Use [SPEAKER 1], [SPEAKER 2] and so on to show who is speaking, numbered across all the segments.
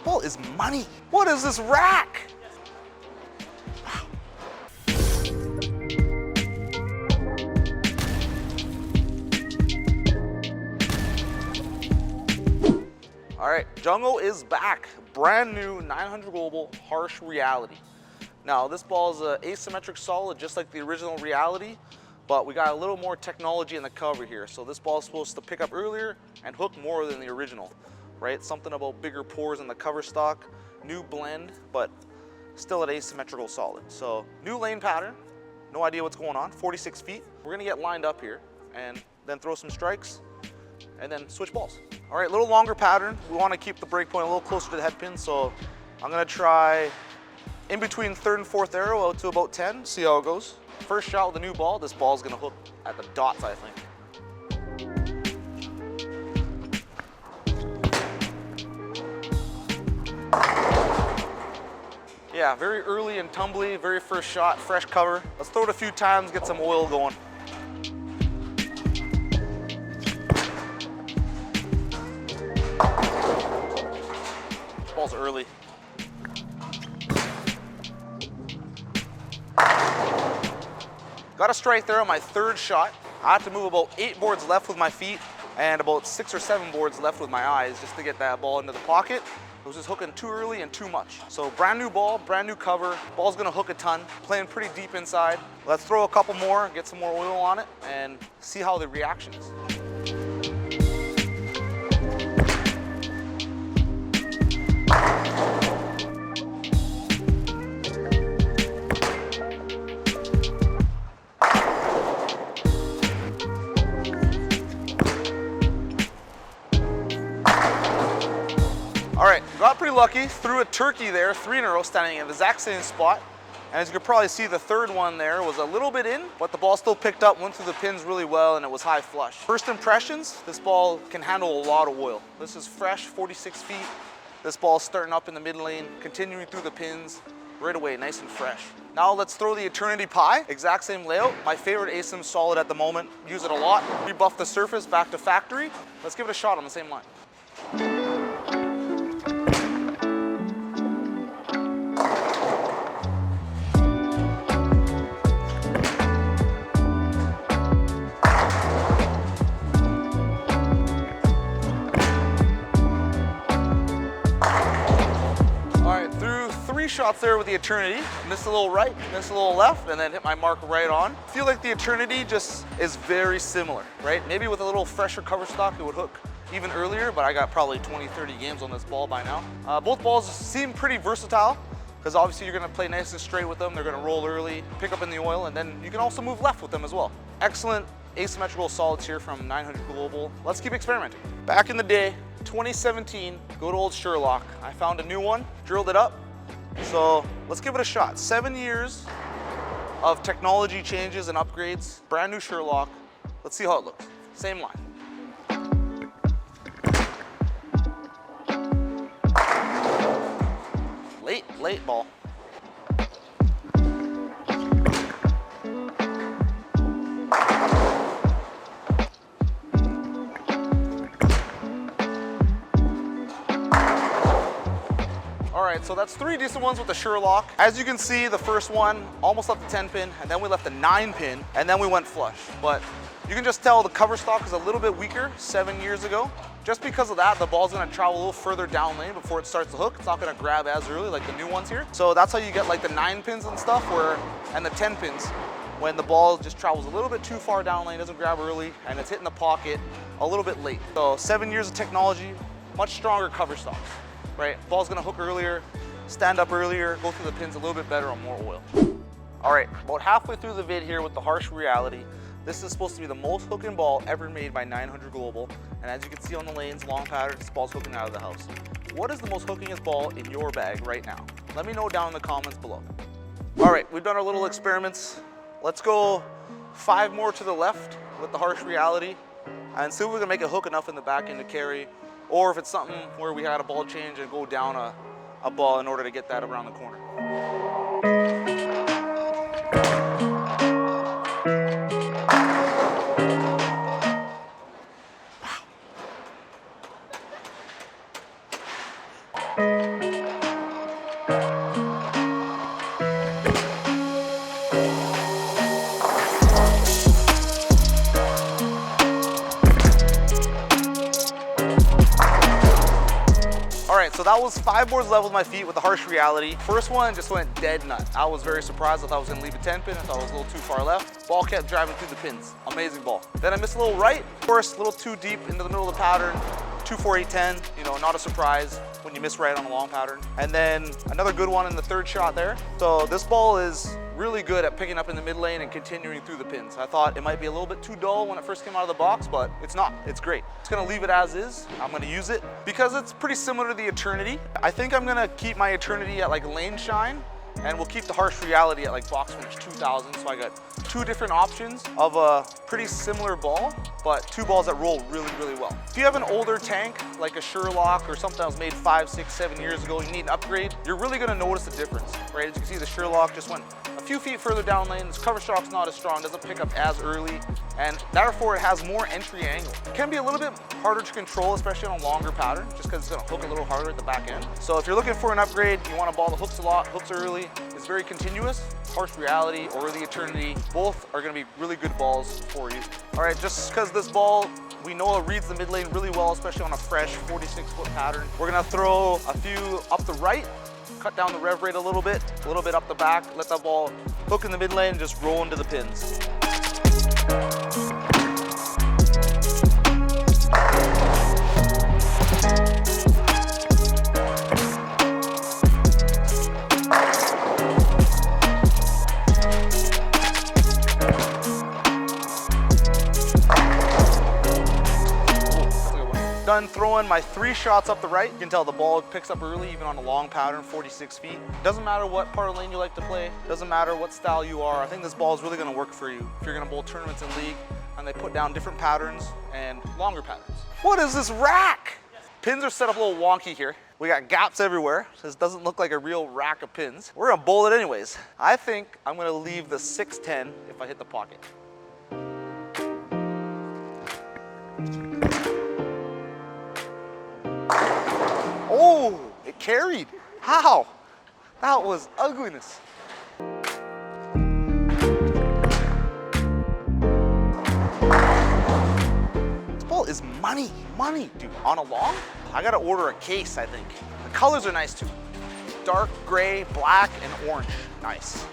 [SPEAKER 1] ball is money. What is this rack? All right, Jungo is back. Brand new 900 global harsh reality. Now this ball is an asymmetric solid just like the original reality, but we got a little more technology in the cover here. So this ball is supposed to pick up earlier and hook more than the original, right? Something about bigger pores in the cover stock, new blend, but still an asymmetrical solid. So new lane pattern, no idea what's going on, 46 feet. We're gonna get lined up here and then throw some strikes and then switch balls. All right, a little longer pattern. We want to keep the break point a little closer to the head pin, so I'm gonna try in between third and fourth arrow out to about 10, see how it goes. First shot with the new ball, this ball's gonna hook at the dots, I think. Yeah, very early and tumbly, very first shot, fresh cover. Let's throw it a few times, get some oil going. Ball's early. Got a strike there on my third shot. I had to move about 8 boards left with my feet and about 6 or 7 boards left with my eyes just to get that ball into the pocket. It was just hooking too early and too much. So brand new ball, brand new cover. Ball's gonna hook a ton, playing pretty deep inside. Let's throw a couple more, get some more oil on it and see how the reaction is. All right, got pretty lucky, threw a turkey there, 3 in a row, standing in the exact same spot. And as you can probably see, the third one there was a little bit in, but the ball still picked up, went through the pins really well, and it was high flush. First impressions, this ball can handle a lot of oil. This is fresh, 46 feet. This ball's starting up in the mid lane, continuing through the pins, right away, nice and fresh. Now let's throw the Eternity Pie, exact same layout. My favorite ASIM solid at the moment, use it a lot. Rebuff the surface back to factory. Let's give it a shot on the same line. Shots there with the Eternity, missed a little right, missed a little left, and then hit my mark right on. I feel like the Eternity just is very similar, right? Maybe with a little fresher cover stock, it would hook even earlier, but I got probably 20, 30 games on this ball by now. Both balls seem pretty versatile, because obviously you're gonna play nice and straight with them. They're gonna roll early, pick up in the oil, and then you can also move left with them as well. Excellent asymmetrical solids here from 900 Global. Let's keep experimenting. Back in the day, 2017, good old Sherlock. I found a new one, drilled it up. So let's give it a shot. 7 years of technology changes and upgrades, brand new Sherlock. Let's see how it looks. Same line. Late ball. All right, so that's 3 decent ones with the Sherlock. As you can see, the first one almost left the 10 pin, and then we left the 9 pin, and then we went flush. But you can just tell the cover stock is a little bit weaker 7 years ago. Just because of that, the ball's gonna travel a little further down lane before it starts to hook. It's not gonna grab as early like the new ones here. So that's how you get like the 9 pins and stuff, and the 10 pins, when the ball just travels a little bit too far down lane, doesn't grab early, and it's hitting the pocket a little bit late. So 7 years of technology, much stronger cover stocks. Right, ball's gonna hook earlier, stand up earlier, go through the pins a little bit better on more oil. All right, about halfway through the vid here with the harsh reality. This is supposed to be the most hooking ball ever made by 900 Global. And as you can see on the lanes, long pattern, this ball's hooking out of the house. What is the most hookingest ball in your bag right now? Let me know down in the comments below. All right, we've done our little experiments. Let's go 5 more to the left with the harsh reality and see if we can make it hook enough in the back end to carry, or if it's something where we had a ball change and go down a ball in order to get that around the corner. Wow. so that was 5 boards level with my feet with the harsh reality. First one just went dead nut. I was very surprised. I thought I was gonna leave a 10 pin. I thought it was a little too far left. Ball kept driving through the pins. Amazing ball. Then I missed a little right. Of course, a little too deep into the middle of the pattern. 2, 4, 8, 10, you know, not a surprise when you miss right on a long pattern. And then another good one in the third shot there. So this ball is really good at picking up in the mid lane and continuing through the pins. I thought it might be a little bit too dull when it first came out of the box, but it's not. It's great. It's gonna leave it as is. I'm gonna use it because it's pretty similar to the Eternity. I think I'm gonna keep my Eternity at like lane shine, and we'll keep the harsh reality at like box finish 2000. So I got 2 different options of a pretty similar ball, but 2 balls that roll really, really well. If you have an older tank, like a Sherlock or something that was made 5, 6, 7 years ago, you need an upgrade, you're really gonna notice the difference, right? As you can see, the Sherlock just went a few feet further down lane. This cover shock's not as strong, doesn't pick up as early, and therefore it has more entry angle. It can be a little bit harder to control, especially on a longer pattern, just because it's gonna hook a little harder at the back end. So if you're looking for an upgrade, you want a ball that hooks a lot, hooks early, is very continuous, harsh reality or the Eternity, both are gonna be really good balls for you. All right, just because this ball, we know it reads the mid lane really well, especially on a fresh 46-foot pattern. We're gonna throw a few up the right, cut down the rev rate a little bit up the back, let that ball hook in the mid lane and just roll into the pins. Done throwing my 3 shots up the right. You can tell the ball picks up early, even on a long pattern, 46 feet. Doesn't matter what part of lane you like to play. Doesn't matter what style you are. I think this ball is really gonna work for you if you're gonna bowl tournaments in league and they put down different patterns and longer patterns. What is this rack? Pins are set up a little wonky here. We got gaps everywhere. This doesn't look like a real rack of pins. We're gonna bowl it anyways. I think I'm gonna leave the 610 if I hit the pocket. Oh, it carried. How? That was ugliness. This ball is money, dude. On a long, I gotta order a case, I think. The colors are nice too. Dark gray, black, and orange. Nice.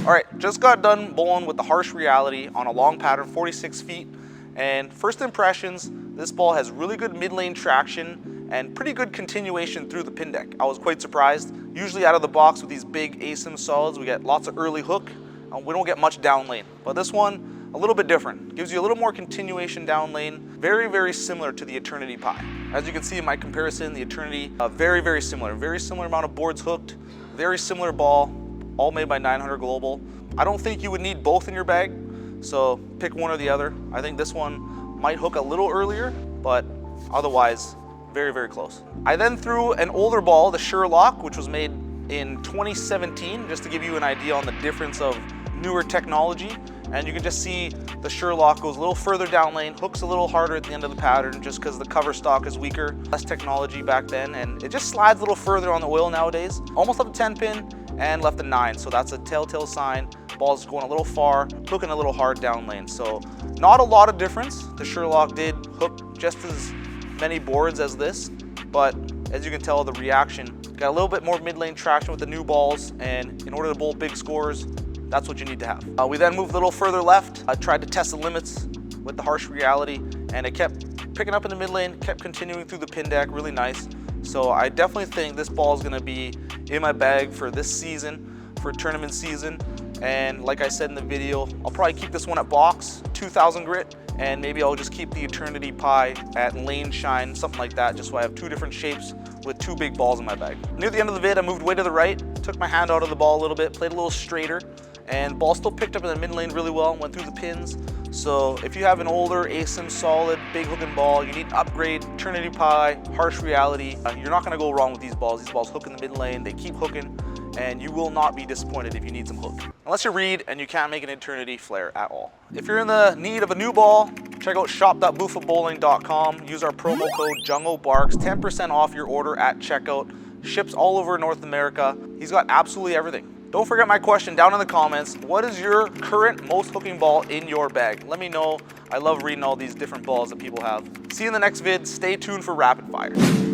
[SPEAKER 1] All right, just got done bowling with the harsh reality on a long pattern, 46 feet. And first impressions, this ball has really good mid lane traction and pretty good continuation through the pin deck. I was quite surprised. Usually out of the box with these big ASIM solids, we get lots of early hook. We don't get much down lane. But this one, a little bit different. Gives you a little more continuation down lane. Very, very similar to the Eternity Pie. As you can see in my comparison, the Eternity, very, very similar. Very similar amount of boards hooked, very similar ball, all made by 900 Global. I don't think you would need both in your bag, so pick one or the other. I think this one might hook a little earlier, but otherwise, very, very close. I then threw an older ball, the Sherlock, which was made in 2017, just to give you an idea on the difference of newer technology. And you can just see the Sherlock goes a little further down lane, hooks a little harder at the end of the pattern just because the cover stock is weaker, less technology back then, and it just slides a little further on the oil nowadays. Almost up to 10 pin and left a 9, so that's a telltale sign. Ball's going a little far, hooking a little hard down lane. So not a lot of difference. The Sherlock did hook just as many boards as this, but as you can tell, the reaction got a little bit more mid lane traction with the new balls, and in order to bowl big scores, that's what you need to have. We then moved a little further left. I tried to test the limits with the harsh reality, and it kept picking up in the mid lane, kept continuing through the pin deck, really nice. So I definitely think this ball is gonna be in my bag for this season, for tournament season. And like I said in the video, I'll probably keep this one at box, 2000 grit, and maybe I'll just keep the Eternity Pie at lane shine, something like that, just so I have 2 different shapes with 2 big balls in my bag. Near the end of the vid, I moved way to the right, took my hand out of the ball a little bit, played a little straighter, and ball still picked up in the mid lane really well, went through the pins. So if you have an older ASIM solid, big hooking ball, you need to upgrade Eternity Pie, harsh reality. You're not gonna go wrong with these balls. These balls hook in the mid lane, they keep hooking. and you will not be disappointed if you need some hook. Unless you read and you can't make an eternity flare at all. If you're in the need of a new ball, check out shop.bufabowling.com. Use our promo code JUNGOBARKS, 10% off your order at checkout. Ships all over North America. He's got absolutely everything. Don't forget my question down in the comments. What is your current most hooking ball in your bag? Let me know. I love reading all these different balls that people have. See you in the next vid. Stay tuned for rapid fire.